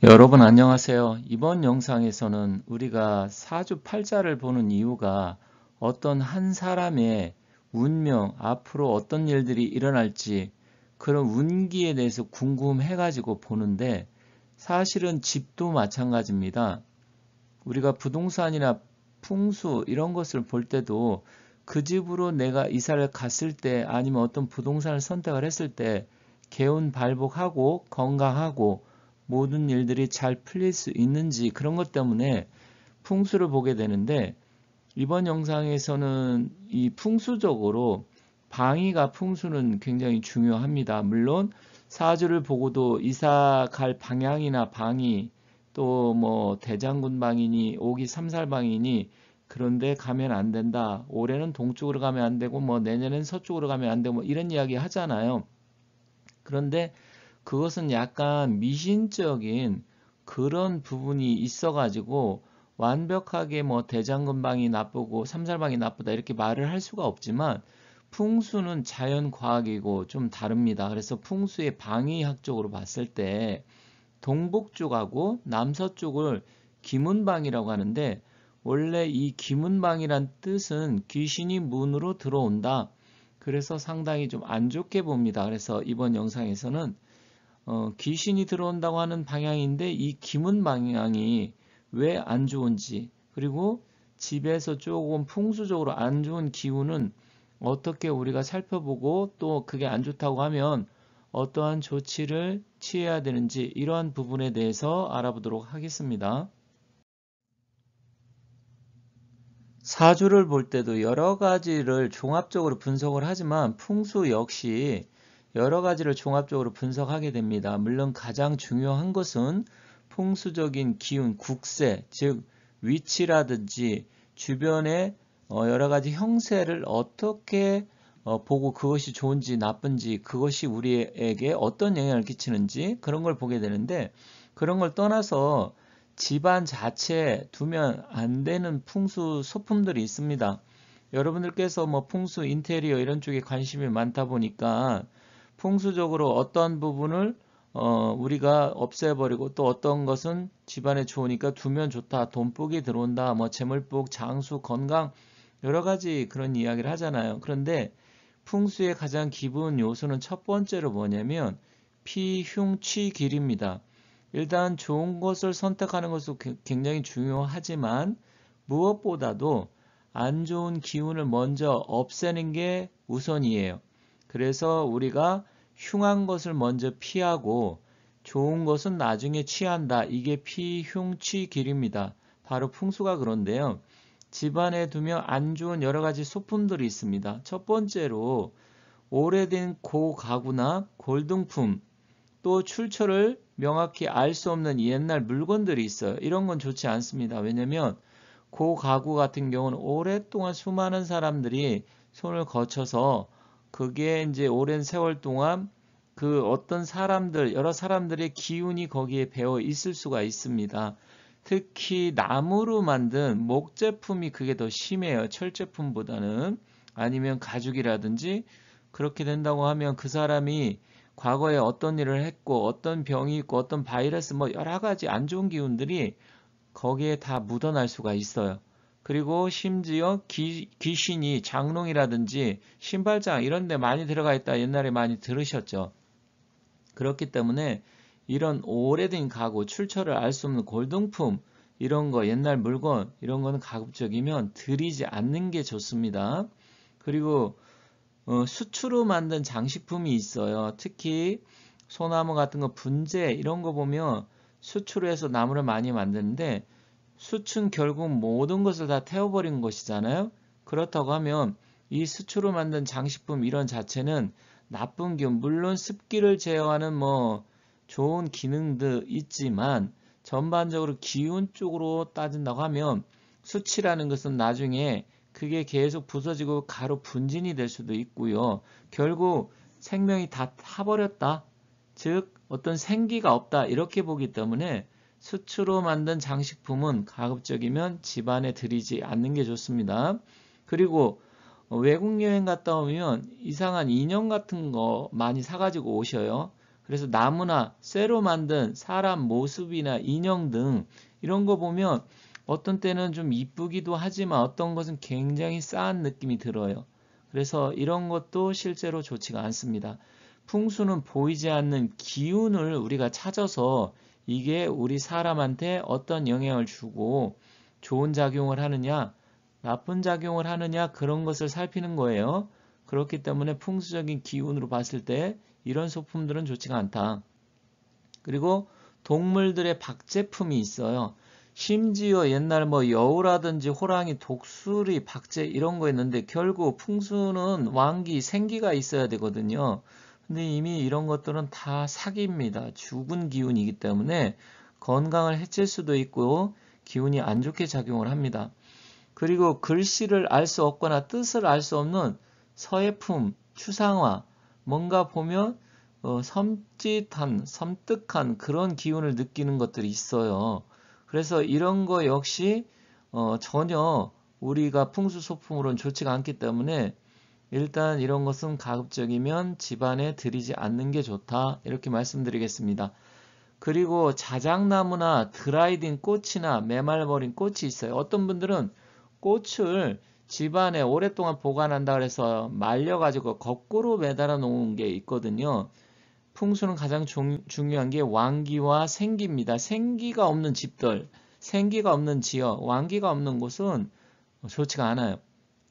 여러분 안녕하세요. 이번 영상에서는 우리가 사주팔자를 보는 이유가 어떤 한 사람의 운명, 앞으로 어떤 일들이 일어날지 그런 운기에 대해서 궁금해가지고 보는데, 사실은 집도 마찬가지입니다. 우리가 부동산이나 풍수 이런 것을 볼 때도 그 집으로 내가 이사를 갔을 때, 아니면 어떤 부동산을 선택을 했을 때 개운발복하고 건강하고 모든 일들이 잘 풀릴 수 있는지, 그런 것 때문에 풍수를 보게 되는데, 이번 영상에서는 이 풍수적으로 방위가, 풍수는 굉장히 중요합니다. 물론 사주를 보고도 이사 갈 방향이나 방위, 또 뭐 대장군 방이니 오기 삼살방이니 그런데 가면 안 된다, 올해는 동쪽으로 가면 안 되고 뭐 내년엔 서쪽으로 가면 안 되고 뭐 이런 이야기 하잖아요. 그런데 그것은 약간 미신적인 그런 부분이 있어가지고 완벽하게 뭐 대장근방이 나쁘고 삼살방이 나쁘다 이렇게 말을 할 수가 없지만, 풍수는 자연과학이고 좀 다릅니다. 그래서 풍수의 방위학적으로 봤을 때 동북쪽하고 남서쪽을 기문방이라고 하는데, 원래 이 기문방이란 뜻은 귀신이 문으로 들어온다, 그래서 상당히 좀 안 좋게 봅니다. 그래서 이번 영상에서는 귀신이 들어온다고 하는 방향인데 이 기문 방향이 왜 안 좋은지, 그리고 집에서 조금 풍수적으로 안 좋은 기운은 어떻게 우리가 살펴보고, 또 그게 안 좋다고 하면 어떠한 조치를 취해야 되는지, 이러한 부분에 대해서 알아보도록 하겠습니다. 사주를 볼 때도 여러 가지를 종합적으로 분석을 하지만 풍수 역시 여러 가지를 종합적으로 분석하게 됩니다. 물론 가장 중요한 것은 풍수적인 기운, 국세, 즉 위치라든지 주변의 여러 가지 형세를 어떻게 보고 그것이 좋은지 나쁜지, 그것이 우리에게 어떤 영향을 끼치는지, 그런 걸 보게 되는데, 그런 걸 떠나서 집안 자체에 두면 안 되는 풍수 소품들이 있습니다. 여러분들께서 뭐 풍수 인테리어 이런 쪽에 관심이 많다 보니까 풍수적으로 어떤 부분을 우리가 없애버리고, 또 어떤 것은 집안에 좋으니까 두면 좋다, 돈복이 들어온다, 뭐 재물복, 장수, 건강, 여러 가지 그런 이야기를 하잖아요. 그런데 풍수의 가장 기본 요소는 첫 번째로 뭐냐면 피흉취길입니다. 일단 좋은 것을 선택하는 것도 굉장히 중요하지만, 무엇보다도 안 좋은 기운을 먼저 없애는 게 우선이에요. 그래서 우리가 흉한 것을 먼저 피하고 좋은 것은 나중에 취한다. 이게 피흉취길입니다. 바로 풍수가 그런데요. 집안에 두면 안 좋은 여러 가지 소품들이 있습니다. 첫 번째로 오래된 고가구나 골동품, 또 출처를 명확히 알 수 없는 옛날 물건들이 있어요. 이런 건 좋지 않습니다. 왜냐면 고가구 같은 경우는 오랫동안 수많은 사람들이 손을 거쳐서 그게 이제 오랜 세월 동안 그 어떤 사람들, 여러 사람들의 기운이 거기에 배어 있을 수가 있습니다. 특히 나무로 만든 목 제품이 그게 더 심해요. 철 제품보다는. 아니면 가죽이라든지, 그렇게 된다고 하면 그 사람이 과거에 어떤 일을 했고 어떤 병이 있고 어떤 바이러스, 뭐 여러 가지 안 좋은 기운들이 거기에 다 묻어날 수가 있어요. 그리고 심지어 귀신이 장롱이라든지 신발장 이런 데 많이 들어가 있다, 옛날에 많이 들으셨죠. 그렇기 때문에 이런 오래된 가구, 출처를 알 수 없는 골동품, 이런 거, 옛날 물건, 이런 거는 가급적이면 들이지 않는 게 좋습니다. 그리고 수추로 만든 장식품이 있어요. 특히 소나무 같은 거, 분재 이런 거 보면 수추로 해서 나무를 많이 만드는데, 수춘 결국 모든 것을 다 태워버린 것이잖아요. 그렇다고 하면 이 수초로 만든 장식품 이런 자체는 나쁜 기운, 물론 습기를 제어하는 뭐 좋은 기능도 있지만, 전반적으로 기운 쪽으로 따진다고 하면 수치라는 것은 나중에 그게 계속 부서지고 가루 분진이 될 수도 있고요. 결국 생명이 다 타버렸다, 즉 어떤 생기가 없다, 이렇게 보기 때문에 수초로 만든 장식품은 가급적이면 집안에 들이지 않는 게 좋습니다. 그리고 외국 여행 갔다 오면 이상한 인형 같은 거 많이 사가지고 오셔요. 그래서 나무나 쇠로 만든 사람 모습이나 인형 등 이런 거 보면 어떤 때는 좀 이쁘기도 하지만 어떤 것은 굉장히 싸한 느낌이 들어요. 그래서 이런 것도 실제로 좋지가 않습니다. 풍수는 보이지 않는 기운을 우리가 찾아서 이게 우리 사람한테 어떤 영향을 주고 좋은 작용을 하느냐, 나쁜 작용을 하느냐 그런 것을 살피는 거예요. 그렇기 때문에 풍수적인 기운으로 봤을 때 이런 소품들은 좋지가 않다. 그리고 동물들의 박제품이 있어요. 심지어 옛날 뭐 여우라든지 호랑이, 독수리, 박제 이런 거 있는데 결국 풍수는 왕기, 생기가 있어야 되거든요. 근데 이미 이런 것들은 다 사기입니다. 죽은 기운이기 때문에 건강을 해칠 수도 있고 기운이 안 좋게 작용을 합니다. 그리고 글씨를 알 수 없거나 뜻을 알 수 없는 서예품, 추상화, 뭔가 보면 섬찟한, 섬뜩한 그런 기운을 느끼는 것들이 있어요. 그래서 이런 거 역시 전혀 우리가 풍수소품으로는 좋지가 않기 때문에 일단 이런 것은 가급적이면 집안에 들이지 않는 게 좋다. 이렇게 말씀드리겠습니다. 그리고 자작나무나 드라이된 꽃이나 메말버린 꽃이 있어요. 어떤 분들은 꽃을 집안에 오랫동안 보관한다 그래서 말려가지고 거꾸로 매달아 놓은 게 있거든요. 풍수는 가장 중요한 게 왕기와 생기입니다. 생기가 없는 집들, 생기가 없는 지역, 왕기가 없는 곳은 좋지가 않아요.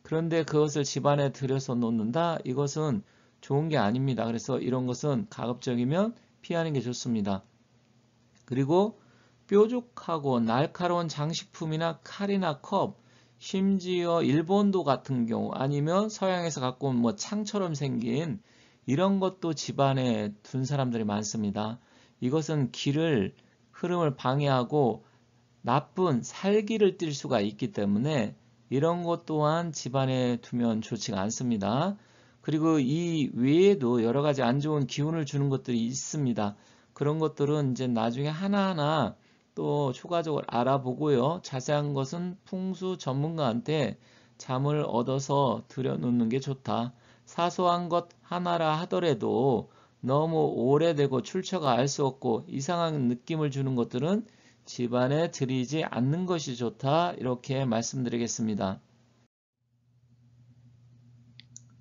그런데 그것을 집안에 들여서 놓는다? 이것은 좋은 게 아닙니다. 그래서 이런 것은 가급적이면 피하는 게 좋습니다. 그리고 뾰족하고 날카로운 장식품이나 칼이나 컵, 심지어 일본도 같은 경우 아니면 서양에서 갖고 온 뭐 창처럼 생긴 이런 것도 집안에 둔 사람들이 많습니다. 이것은 흐름을 방해하고 나쁜 살기를 띨 수가 있기 때문에 이런 것 또한 집안에 두면 좋지가 않습니다. 그리고 이 외에도 여러 가지 안 좋은 기운을 주는 것들이 있습니다. 그런 것들은 이제 나중에 하나하나 또 추가적으로 알아보고요. 자세한 것은 풍수 전문가한테 잠을 얻어서 들여놓는 게 좋다. 사소한 것 하나라 하더라도 너무 오래되고 출처가 알 수 없고 이상한 느낌을 주는 것들은 집안에 들이지 않는 것이 좋다. 이렇게 말씀드리겠습니다.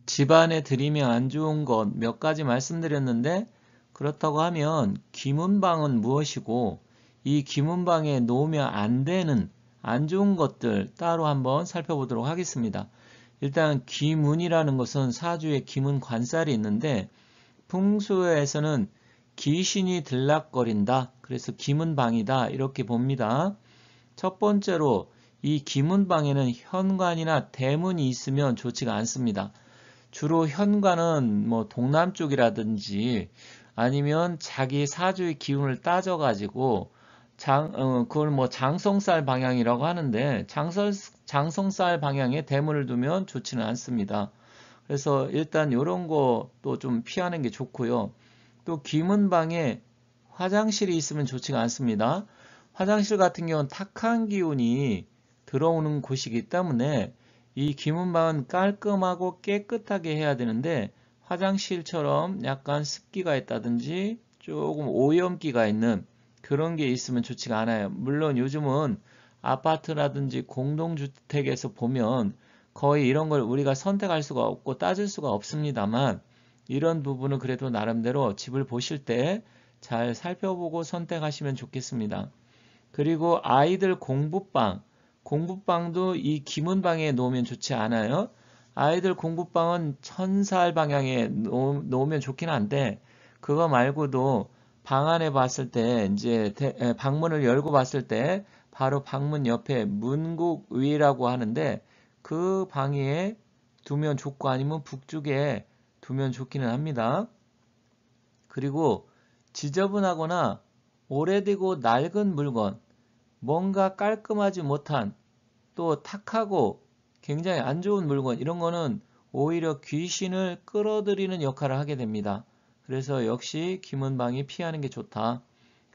집안에 들이면 안 좋은 것 몇 가지 말씀드렸는데 그렇다고 하면 기문방은 무엇이고 이 기문방에 놓으면 안 되는 안 좋은 것들 따로 한번 살펴보도록 하겠습니다. 일단 기문이라는 것은 사주에 기문 관살이 있는데 풍수에서는 귀신이 들락거린다. 그래서 기문방이다. 이렇게 봅니다. 첫 번째로 이 기문방에는 현관이나 대문이 있으면 좋지가 않습니다. 주로 현관은 뭐 동남쪽이라든지 아니면 자기 사주의 기운을 따져가지고 그걸 뭐 장성살 방향이라고 하는데 장성살 방향에 대문을 두면 좋지는 않습니다. 그래서 일단 이런 것도 좀 피하는 게 좋고요. 또 기문방에 화장실이 있으면 좋지가 않습니다. 화장실 같은 경우는 탁한 기운이 들어오는 곳이기 때문에 이 기문방은 깔끔하고 깨끗하게 해야 되는데 화장실처럼 약간 습기가 있다든지 조금 오염기가 있는 그런 게 있으면 좋지가 않아요. 물론 요즘은 아파트라든지 공동주택에서 보면 거의 이런 걸 우리가 선택할 수가 없고 따질 수가 없습니다만 이런 부분은 그래도 나름대로 집을 보실 때 잘 살펴보고 선택하시면 좋겠습니다. 그리고 아이들 공부방도 이 기문방에 놓으면 좋지 않아요. 아이들 공부방은 천살 방향에 놓으면 좋긴 한데 그거 말고도 방 안에 봤을 때 이제 방문을 열고 봤을 때 바로 방문 옆에 문국위라고 하는데 그 방에 두면 좋고 아니면 북쪽에 두면 좋기는 합니다. 그리고 지저분하거나 오래되고 낡은 물건, 뭔가 깔끔하지 못한 또 탁하고 굉장히 안 좋은 물건 이런 거는 오히려 귀신을 끌어들이는 역할을 하게 됩니다. 그래서 역시 기문방이 피하는 게 좋다.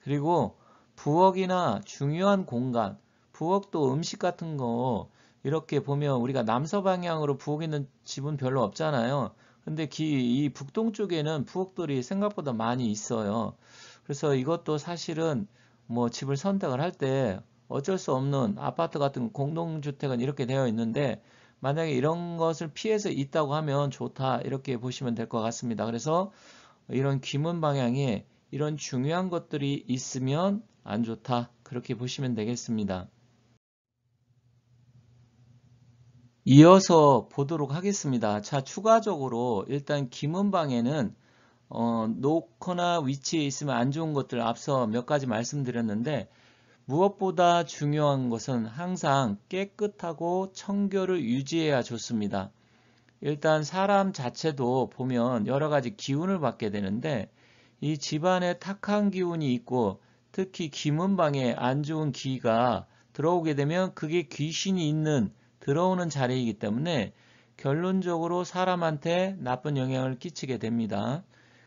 그리고 부엌이나 중요한 공간, 부엌도 음식 같은 거 이렇게 보면 우리가 남서 방향으로 부엌 있는 집은 별로 없잖아요. 근데 이 북동쪽에는 부엌돌이 생각보다 많이 있어요. 그래서 이것도 사실은 뭐 집을 선택을 할 때 어쩔 수 없는, 아파트 같은 공동주택은 이렇게 되어 있는데 만약에 이런 것을 피해서 있다고 하면 좋다, 이렇게 보시면 될 것 같습니다. 그래서 이런 귀문 방향에 이런 중요한 것들이 있으면 안 좋다, 그렇게 보시면 되겠습니다. 이어서 보도록 하겠습니다. 자, 추가적으로 일단 귀문방에는 놓거나 위치에 있으면 안 좋은 것들 앞서 몇 가지 말씀드렸는데, 무엇보다 중요한 것은 항상 깨끗하고 청결을 유지해야 좋습니다. 일단 사람 자체도 보면 여러 가지 기운을 받게 되는데, 이 집안에 탁한 기운이 있고 특히 귀문방에 안 좋은 기가 들어오게 되면 그게 귀신이 있는, 들어오는 자리이기 때문에 결론적으로 사람한테 나쁜 영향을 끼치게 됩니다.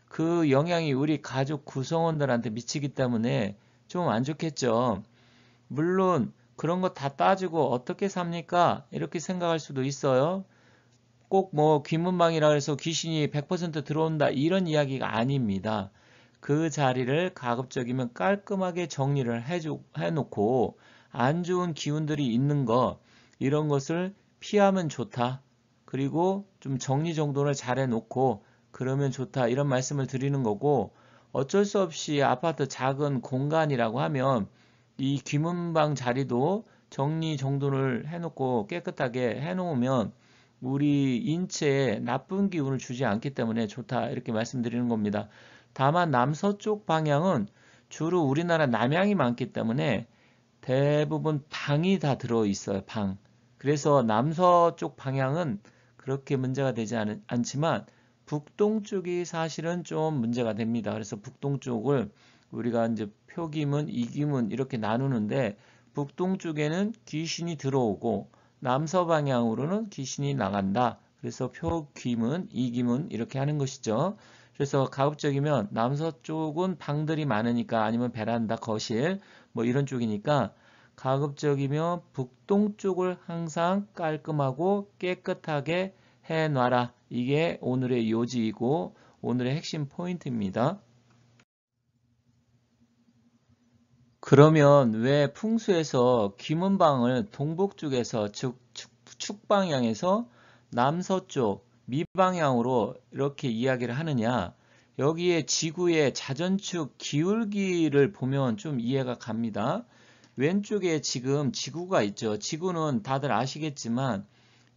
그 영향이 우리 가족 구성원들한테 미치기 때문에 좀 안 좋겠죠. 물론 그런 거 다 따지고 어떻게 삽니까? 이렇게 생각할 수도 있어요. 꼭 뭐 귀문방이라 해서 귀신이 100% 들어온다, 이런 이야기가 아닙니다. 그 자리를 가급적이면 깔끔하게 정리를 해놓고 안 좋은 기운들이 있는 거, 이런 것을 피하면 좋다. 그리고 좀 정리정돈을 잘 해놓고 그러면 좋다, 이런 말씀을 드리는 거고, 어쩔 수 없이 아파트 작은 공간이라고 하면 이 귀문방 자리도 정리정돈을 해놓고 깨끗하게 해놓으면 우리 인체에 나쁜 기운을 주지 않기 때문에 좋다, 이렇게 말씀드리는 겁니다. 다만 남서쪽 방향은 주로 우리나라 남향이 많기 때문에 대부분 방이 다 들어있어요. 방. 그래서 남서쪽 방향은 그렇게 문제가 되지 않지만 북동쪽이 사실은 좀 문제가 됩니다. 그래서 북동쪽을 우리가 이제 표기문, 이기문 이렇게 나누는데, 북동쪽에는 귀신이 들어오고 남서 방향으로는 귀신이 나간다. 그래서 표기문, 이기문 이렇게 하는 것이죠. 그래서 가급적이면 남서쪽은 방들이 많으니까, 아니면 베란다, 거실 뭐 이런 쪽이니까 가급적이면 북동쪽을 항상 깔끔하고 깨끗하게 해놔라. 이게 오늘의 요지이고 오늘의 핵심 포인트입니다. 그러면 왜 풍수에서 귀문방을 동북쪽에서, 즉 축방향에서 남서쪽 미방향으로 이렇게 이야기를 하느냐? 여기에 지구의 자전축 기울기를 보면 좀 이해가 갑니다. 왼쪽에 지금 지구가 있죠. 지구는 다들 아시겠지만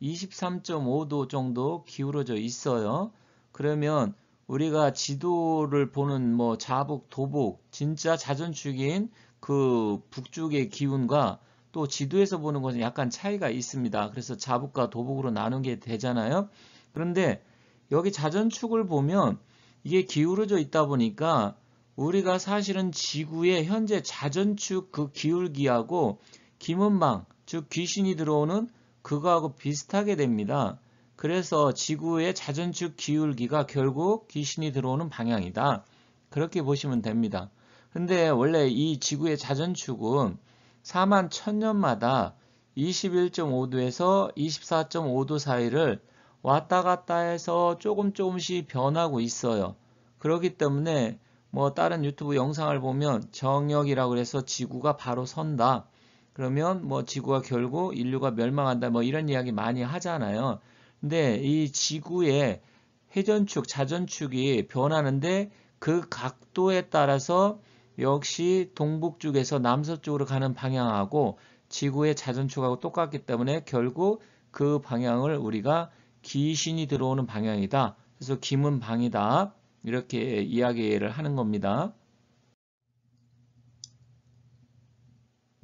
23.5도 정도 기울어져 있어요. 그러면 우리가 지도를 보는 뭐 자북, 도북, 진짜 자전축인 그 북쪽의 기운과 또 지도에서 보는 것은 약간 차이가 있습니다. 그래서 자북과 도북으로 나누게 되잖아요. 그런데 여기 자전축을 보면 이게 기울어져 있다 보니까 우리가 사실은 지구의 현재 자전축 그 기울기하고 기문방, 즉 귀신이 들어오는 그거하고 비슷하게 됩니다. 그래서 지구의 자전축 기울기가 결국 귀신이 들어오는 방향이다, 그렇게 보시면 됩니다. 근데 원래 이 지구의 자전축은 4만 1000년마다 21.5도에서 24.5도 사이를 왔다 갔다 해서 조금씩 변하고 있어요. 그렇기 때문에 뭐 다른 유튜브 영상을 보면 정역이라고 해서 지구가 바로 선다, 그러면 뭐 지구가 결국 인류가 멸망한다, 뭐 이런 이야기 많이 하잖아요. 근데 이 지구의 회전축, 자전축이 변하는데 그 각도에 따라서 역시 동북쪽에서 남서쪽으로 가는 방향하고 지구의 자전축하고 똑같기 때문에 결국 그 방향을 우리가 귀신이 들어오는 방향이다, 그래서 기문방이다, 이렇게 이야기를 하는 겁니다.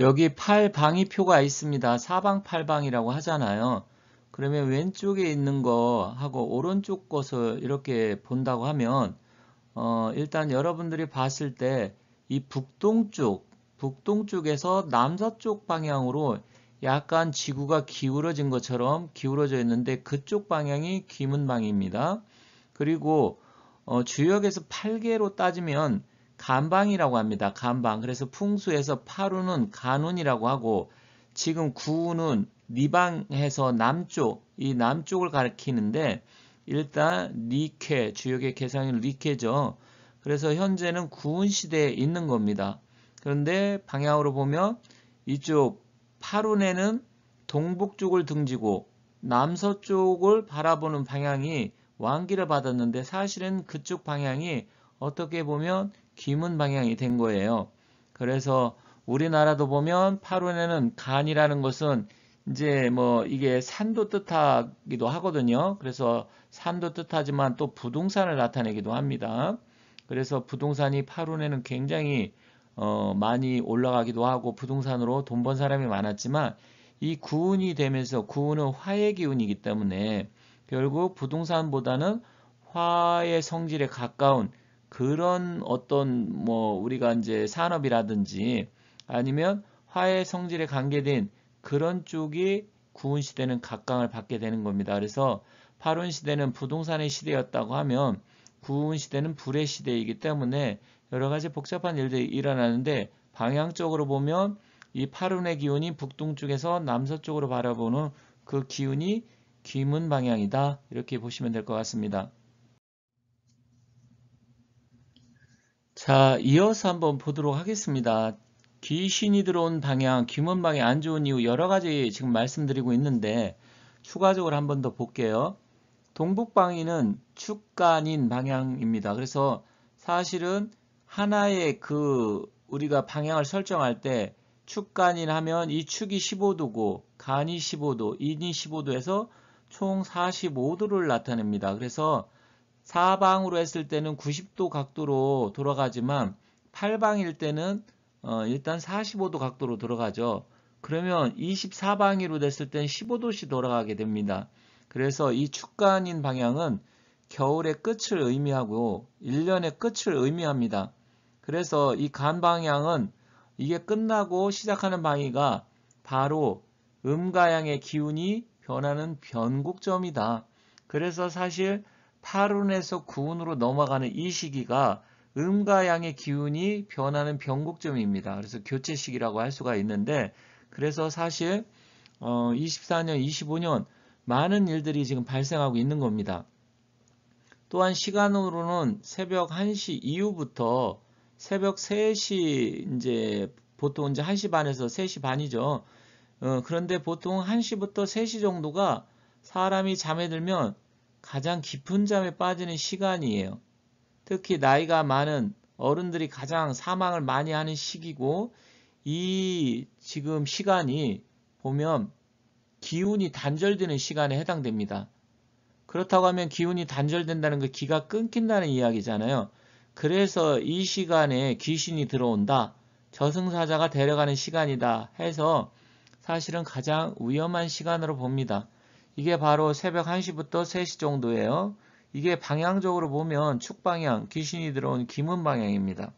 여기 팔방위표가 있습니다. 사방팔방이라고 하잖아요. 그러면 왼쪽에 있는 거하고 오른쪽 것을 이렇게 본다고 하면 일단 여러분들이 봤을 때 이 북동쪽에서 남서쪽 방향으로 약간 지구가 기울어진 것처럼 기울어져 있는데 그쪽 방향이 귀문방입니다. 그리고 주역에서 8개로 따지면 간방이라고 합니다. 간방. 그래서 풍수에서 파루는 간운이라고 하고, 지금 구운은 니방해서 남쪽, 이 남쪽을 가리키는데 일단 리케, 주역의 개상인 리케죠. 그래서 현재는 구운 시대에 있는 겁니다. 그런데 방향으로 보면 이쪽 파룬에는 동북쪽을 등지고 남서쪽을 바라보는 방향이 왕기를 받았는데 사실은 그쪽 방향이 어떻게 보면 귀문 방향이 된 거예요. 그래서 우리나라도 보면 파룬에는 간이라는 것은 이제 뭐 이게 산도 뜻하기도 하거든요. 그래서 산도 뜻하지만 또 부동산을 나타내기도 합니다. 그래서 부동산이 파룬에는 굉장히 많이 올라가기도 하고 부동산으로 돈 번 사람이 많았지만 이 구운이 되면서 구운은 화의 기운이기 때문에 결국 부동산보다는 화의 성질에 가까운 그런 어떤 뭐 우리가 이제 산업이라든지 아니면 화의 성질에 관계된 그런 쪽이 구운 시대는 각광을 받게 되는 겁니다. 그래서 파룬 시대는 부동산의 시대였다고 하면 구운 시대는 불의 시대이기 때문에 여러 가지 복잡한 일들이 일어나는데 방향적으로 보면 이 파룬의 기운이 북동쪽에서 남서쪽으로 바라보는 그 기운이 귀문 방향이다. 이렇게 보시면 될 것 같습니다. 자, 이어서 한번 보도록 하겠습니다. 귀신이 들어온 방향, 귀문 방향 안 좋은 이유 여러 가지 지금 말씀드리고 있는데 추가적으로 한번 더 볼게요. 동북방위는 축간인 방향입니다. 그래서 사실은 하나의 우리가 방향을 설정할 때 축간인 하면 이 축이 15도고 간이 15도, 인이 15도에서 총 45도를 나타냅니다. 그래서 사방으로 했을 때는 90도 각도로 돌아가지만 팔방일 때는 일단 45도 각도로 돌아가죠. 그러면 24방위로 됐을 때는 15도씩 돌아가게 됩니다. 그래서 이 축간인 방향은 겨울의 끝을 의미하고 1년의 끝을 의미합니다. 그래서 이 간 방향은 이게 끝나고 시작하는 방위가 바로 음가양의 기운이 변하는 변곡점이다. 그래서 사실 파룬에서 구운으로 넘어가는 이 시기가 음가양의 기운이 변하는 변곡점입니다. 그래서 교체 시기라고 할 수가 있는데 그래서 사실 24년, 25년 많은 일들이 지금 발생하고 있는 겁니다. 또한 시간으로는 새벽 1시 이후부터 새벽 3시 이제 보통 이제 1시 반에서 3시 반이죠. 그런데 보통 1시부터 3시 정도가 사람이 잠에 들면 가장 깊은 잠에 빠지는 시간이에요. 특히 나이가 많은 어른들이 가장 사망을 많이 하는 시기고 이 지금 시간이 보면 기운이 단절되는 시간에 해당됩니다. 그렇다고 하면 기운이 단절된다는 거 기가 끊긴다는 이야기잖아요. 그래서 이 시간에 귀신이 들어온다. 저승사자가 데려가는 시간이다 해서 사실은 가장 위험한 시간으로 봅니다. 이게 바로 새벽 1시부터 3시 정도예요. 이게 방향적으로 보면 축방향, 귀신이 들어온 기문 방향입니다.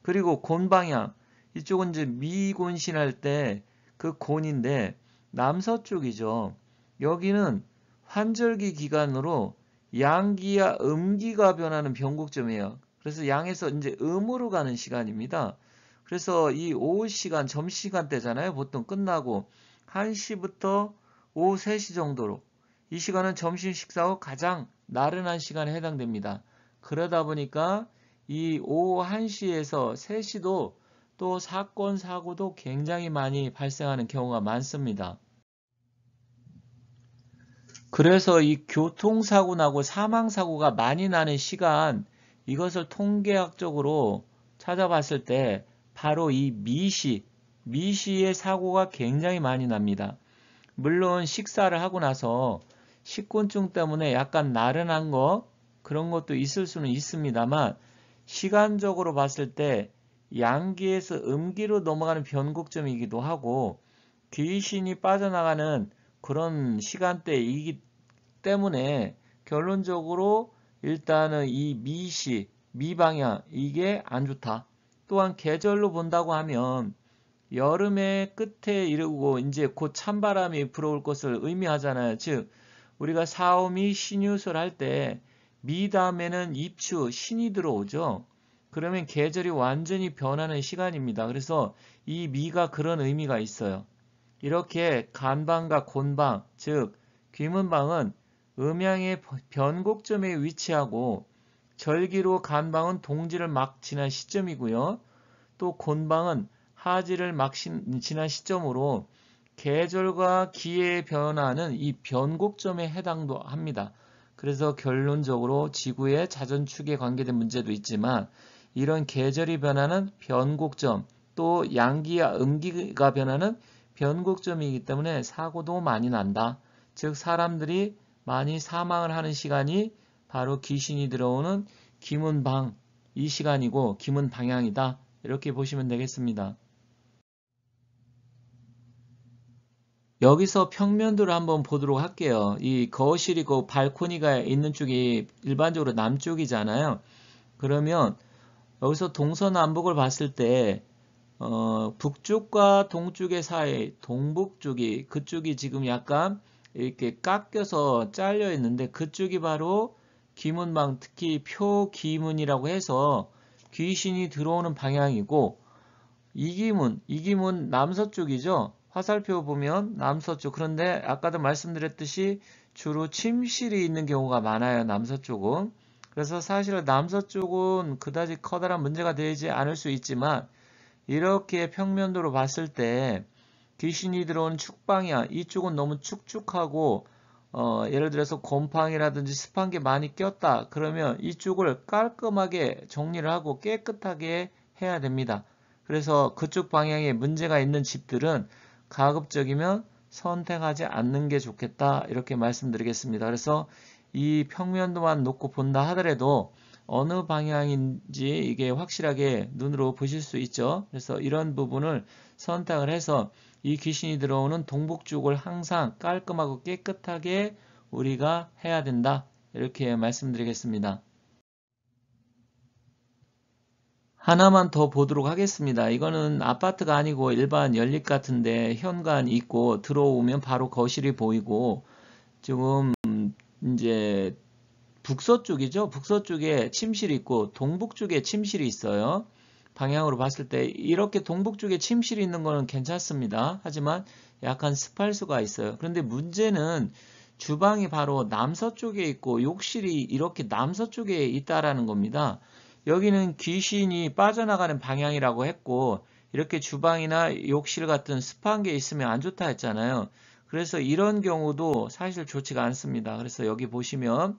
그리고 곤방향, 이쪽은 이제 미곤신할 때 그 곤인데 남서쪽이죠. 여기는 환절기 기간으로 양기와 음기가 변하는 변곡점이에요. 그래서 양에서 이제 음으로 가는 시간입니다. 그래서 이 오후 시간, 점심시간 대잖아요. 보통 끝나고 1시부터 오후 3시 정도로 이 시간은 점심 식사 후 가장 나른한 시간에 해당됩니다. 그러다 보니까 이 오후 1시에서 3시도 또 사건, 사고도 굉장히 많이 발생하는 경우가 많습니다. 그래서 이 교통사고 나고 사망사고가 많이 나는 시간, 이것을 통계학적으로 찾아봤을 때 바로 이 미시의 사고가 굉장히 많이 납니다. 물론 식사를 하고 나서 식곤증 때문에 약간 나른한 거 그런 것도 있을 수는 있습니다만 시간적으로 봤을 때 양기에서 음기로 넘어가는 변곡점이기도 하고 귀신이 빠져나가는 그런 시간대이기 때문에 결론적으로 일단은 이 미방향 이게 안 좋다. 또한 계절로 본다고 하면 여름의 끝에 이르고 이제 곧 찬바람이 불어올 것을 의미하잖아요. 즉 우리가 사오미 신유술 할 때 미 다음에는 입추 신이 들어오죠. 그러면 계절이 완전히 변하는 시간입니다. 그래서 이 미가 그런 의미가 있어요. 이렇게 간방과 곤방, 즉 귀문방은 음양의 변곡점에 위치하고 절기로 간방은 동지를 막 지난 시점이고요. 또 곤방은 하지를 막 지난 시점으로 계절과 기해의 변화는 이 변곡점에 해당도 합니다. 그래서 결론적으로 지구의 자전축에 관계된 문제도 있지만 이런 계절이 변하는 변곡점, 또 양기와 음기가 변하는 변곡점이기 때문에 사고도 많이 난다. 즉 사람들이 많이 사망을 하는 시간이 바로 귀신이 들어오는 기문방 이 시간이고 기문방향이다. 이렇게 보시면 되겠습니다. 여기서 평면도를 한번 보도록 할게요. 이 거실이고 발코니가 있는 쪽이 일반적으로 남쪽이잖아요. 그러면 여기서 동서남북을 봤을 때 북쪽과 동쪽의 사이 동북쪽이 그쪽이 지금 약간 이렇게 깎여서 잘려 있는데 그쪽이 바로 기문방, 특히 표기문이라고 해서 귀신이 들어오는 방향이고 이기문 남서쪽이죠. 화살표 보면 남서쪽. 그런데 아까도 말씀드렸듯이 주로 침실이 있는 경우가 많아요. 남서쪽은. 그래서 사실 남서쪽은 그다지 커다란 문제가 되지 않을 수 있지만 이렇게 평면도로 봤을 때 귀신이 들어오는 축방이야. 이쪽은 너무 축축하고 예를 들어서 곰팡이라든지 습한 게 많이 꼈다. 그러면 이쪽을 깔끔하게 정리를 하고 깨끗하게 해야 됩니다. 그래서 그쪽 방향에 문제가 있는 집들은 가급적이면 선택하지 않는 게 좋겠다. 이렇게 말씀드리겠습니다. 그래서 이 평면도만 놓고 본다 하더라도 어느 방향인지 이게 확실하게 눈으로 보실 수 있죠. 그래서 이런 부분을 선택을 해서 이 귀신이 들어오는 동북쪽을 항상 깔끔하고 깨끗하게 우리가 해야 된다. 이렇게 말씀드리겠습니다. 하나만 더 보도록 하겠습니다. 이거는 아파트가 아니고 일반 연립 같은데 현관 있고 들어오면 바로 거실이 보이고 지금 이제 북서쪽이죠. 북서쪽에 침실이 있고 동북쪽에 침실이 있어요. 방향으로 봤을 때 이렇게 동북쪽에 침실이 있는 거는 괜찮습니다. 하지만 약간 습할 수가 있어요. 그런데 문제는 주방이 바로 남서쪽에 있고 욕실이 이렇게 남서쪽에 있다라는 겁니다. 여기는 귀신이 빠져나가는 방향이라고 했고 이렇게 주방이나 욕실 같은 습한 게 있으면 안 좋다 했잖아요. 그래서 이런 경우도 사실 좋지가 않습니다. 그래서 여기 보시면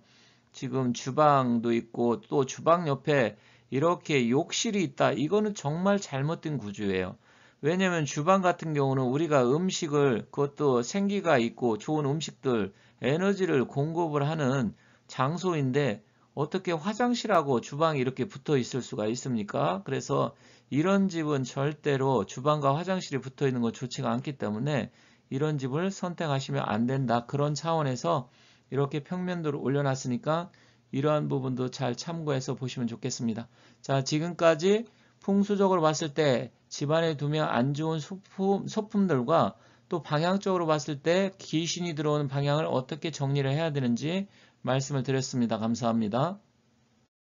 지금 주방도 있고 또 주방 옆에 이렇게 욕실이 있다. 이거는 정말 잘못된 구조예요. 왜냐면 주방 같은 경우는 우리가 음식을 그것도 생기가 있고 좋은 음식들 에너지를 공급을 하는 장소인데 어떻게 화장실하고 주방이 이렇게 붙어 있을 수가 있습니까? 그래서 이런 집은 절대로 주방과 화장실이 붙어 있는 건 좋지가 않기 때문에 이런 집을 선택하시면 안 된다. 그런 차원에서 이렇게 평면도를 올려놨으니까 이러한 부분도 잘 참고해서 보시면 좋겠습니다. 자, 지금까지 풍수적으로 봤을 때 집안에 두면 안 좋은 소품들과 또 방향적으로 봤을 때 귀신이 들어오는 방향을 어떻게 정리를 해야 되는지 말씀을 드렸습니다. 감사합니다.